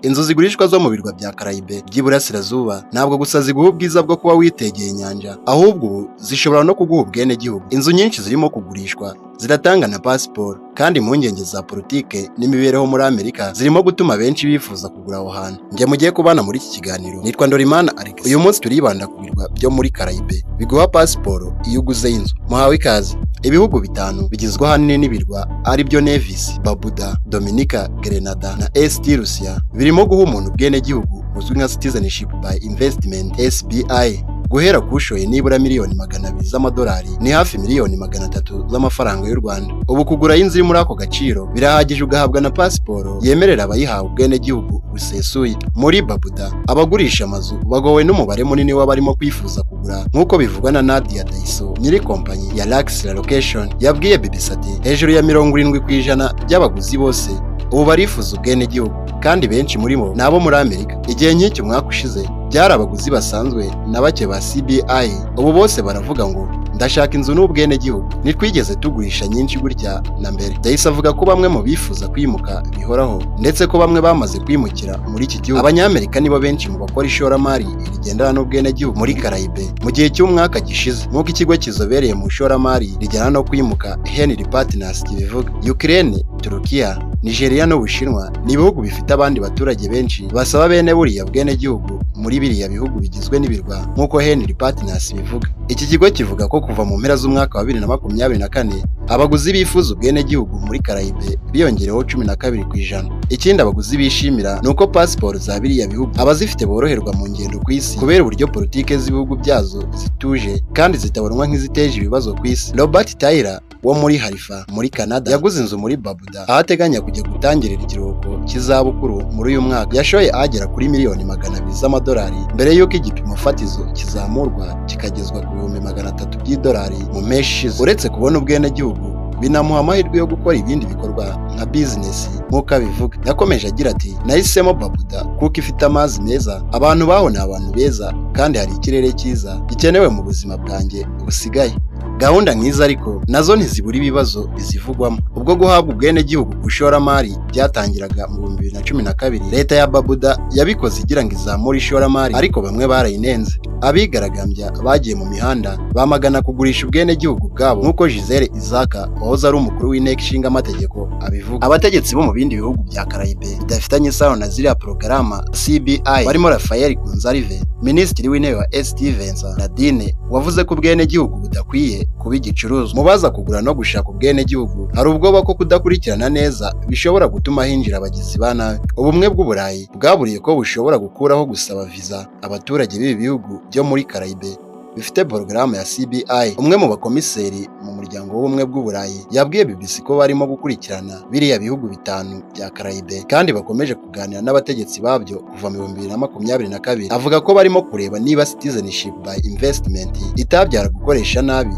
Inzu zigurishwa zo mu birwa bya Caraïbe by'iburasirazuba ntabwo gusa ziguha ubwiza bwo kuba witegeye inyanja, ahubwo ubu zishobora no kuguha ubwenegihugu. Inzu nyinshi zirimo kugurishwa ziratanga na pasiporo, kandi impungenge za politike n'imibereho muri Amerika zirimo gutuma benshi bifuza kugura aho hantu. Njye mugiye kubana muri iki kiganiro nitwa Ndorimana Alex. Uyu munsi turibanda ku birwa byo muri Caraïbe biguha pasiporo iyo uguze inzu. Muhawe ikaze. Ibihugu bitanu bigizwe ahanini n'ibirwa ari byo Nevis, Barbuda, Dominica, Grenada na St. Lucia birimo guha umuntu ubwenegihugu buzwi nka Citizenship by Investment (SBI) guhera kushoye nibura miliyoni 200 z'amadolari ni hafi miliyoni 300 z'amafaranga y'u Rwanda. Ubu kugura inzu iri muri ako gaciro birahagije ugahabwa na pasiporo yemerera abayihawe ubwenegihugu busesuye. Muri Barbuda abagurisha amazu bagowe n'umubare munini w'abarimo kwifuza kugura, nk'uko bivugwa na Nadia Daiso, nyiri kompanyi ya Luxury Location, yabwiye BBC ati hejuru ya 70% by'abaguzi bose ubu barifuza ubwenegihugu, kandi benshi muri bo ni abo muri Amerika. Igihe nk'icyo umwaka ushize byari abaguzi basanzwe na bake ba CBI, ubu bose baravuga ngo ndashaka inzu n'ubwenegihugu. Nitwigeze tugurisha nyinshi gutya na mbere. Daiso avuga ko bamwe mu bifuza kwimuka bihoraho, ndetse ko bamwe bamaze kwimukira muri iki gihugu. Abanyamerika nibo benshi mu bakora ishoramari rigendana n'ubwenegihugu muri Caraïbe mu gihe cy'umwaka gishize, nk'uko ikigo kizobereye mu ishoramari rijyana no kwimuka Henry Partners kibivuga. Ukraine, Turukiya, Nigeria n'Ubushinwa ni ibihugu bifite abandi baturage benshi basaba bene buriya bwenegihugu muri biriya bihugu bigizwe n'ibirwa, nk'uko Henry Partners bivuga. Iki kigo kivuga ko kuva mu mpera z'umwaka wa 2024 abaguzi bifuza ubwenegihugu muri Caraïbe biyongereho 12%. Ikindi abaguzi bishimira ni uko pasiporo za biriya bihugu abazifite boroherwa mu ngendo ku isi kubera uburyo politike z'ibihugu byazo zituje kandi zitabonwa nk'iziteje ibibazo ku isi. Robert Taylor wo muri Halifa muri Canada yaguze inzu muri Barbuda aho ateganya kujya gutangirira ikiruhuko cy'izabukuru muri uyu mwaka. Yashoye agera kuri miliyoni 200 z'amadolari mbere y'uko igipimo fatizo kizamurwa kikagezwa ku $300 by'idolari mu meshi ishize. Uretse kubona ubwenegihugu binamuha amahirwe yo gukora ibindi bikorwa nka bizinesi, nk'uko abivuga. Yakomeje agira ati nahisemo Barbuda kuko ifite amazi meza, abantu baho ni abantu beza, kandi hari ikirere cyiza gikenewe mu buzima bwanjye busigaye. Gahunda nk'izo ariko nazo ntizibura ibibazo bizivugwamo. Ubwo guhabwa ubwenegihugu ku ishoramari byatangiraga mu 2012, leta ya Barbuda yabikoze igira ngo izamure ishoramari, ariko bamwe barayinenze. Abigaragambya bagiye mu mihanda bamagana kugurisha ubwenegihugu bwabo, nk'uko Gisele Izaka wahoze ari umukuru w'inteko ishinga amategeko abivuga. Abategetsi bo mu bindi bihugu bya Caraïbe bidafitanye isano na ziriya porogaramu CBI barimo Rafael Gonzalez, minisitiri w'intebe wa St. Vincent Nadine, wavuze ko ubwenegihugu budakwiye kuba igicuruzwa. Mubaza kugura no gushaka ubwenegihugu hari ubwoba ko kudakurikirana neza bishobora gutuma hinjira abagizi ba nabi. Ubumwe bw'Uburayi bwaburiye ko bushobora gukuraho gusaba viza abaturage b'ibi bihugu byo muri Caraïbe bifite porogaramu ya CBI. Umwe mu bakomiseri mu muryango w'ubumwe bw'Uburayi yabwiye BBC ko barimo gukurikirana biriya bihugu bitanu bya Caraïbe kandi bakomeje kuganira n'abategetsi babyo kuva mu 2022. Avuga ko barimo kureba niba Citizenship by Investment itabyara gukoresha nabi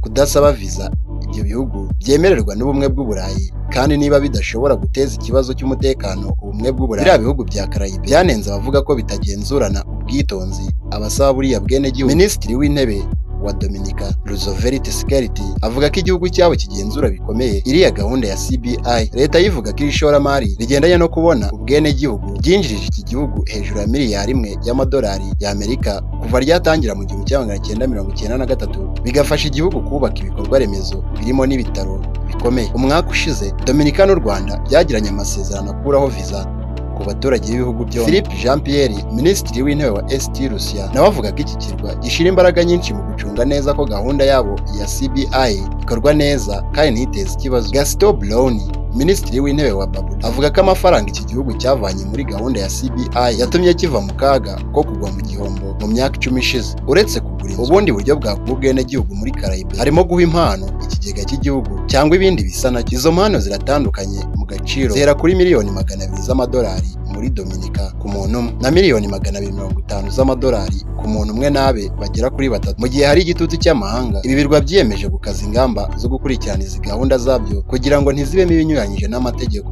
kudasaba viza ibyo bihugu byemererwa n'ubumwe bw'Uburayi, kandi niba bidashobora guteza ikibazo cy'umutekano ubumwe bw'Uburayi. Biriya bihugu bya Caraïbe byanenze abavuga ko bitagenzurana ubwitonzi abasaba buriya bwenegihugu. Minisitiri w'intebe wa Dominica, Roosevelt Scarlett, avuga ko igihugu cyabo kigenzura bikomeye iriya gahunda ya CBI. Leta yivuga ko ishoramari rigendanye no kubona ubwenegihugu ryinjirije iki gihugu hejuru ya miliyari 1 y'amadolari y'Amerika kuva ryatangira mu 1993, bigafasha igihugu kubaka ibikorwa remezo birimo n'ibitaro bikomeye. Umwaka ushize Dominica n'u Rwanda byagiranye amasezerano akuraho viza ku baturage b'ibihugu byombi. Philippe Jean Pierre, minisitiri w'intebe wa St. Lucia, nawe avuga ko iki kirwa gishira imbaraga nyinshi mu gucunga neza ko gahunda yabo ya CBI ikorwa neza kandi ntiteze ikibazo. Gaston Brown, minisitiri w'intebe wa Barbuda, avuga ko amafaranga iki gihugu cyavanye muri gahunda ya CBI yatumye kiva mu kaga ko kugwa mu gihombo mu myaka 10 ishize. Uretse kugura inzu, ubundi buryo bwa ubwenegihugu muri Caraïbe harimo guha impano ikigega cy'igihugu cyangwa ibindi bisa nacyo. Izo mpano ziratandukanye mu gaciro, zihera kuri miliyoni 200 z'amadolari muri Dominica ku muntu umwe na miliyoni 250 z'amadolari ku muntu umwe, nabe bagera kuri 3. Mu gihe hari igitutu cy'amahanga, ibi birwa byiyemeje gukaza ingamba zo gukurikirana izi gahunda zabyo kugira ngo ntizibemo ibinyuranyije n'amategeko.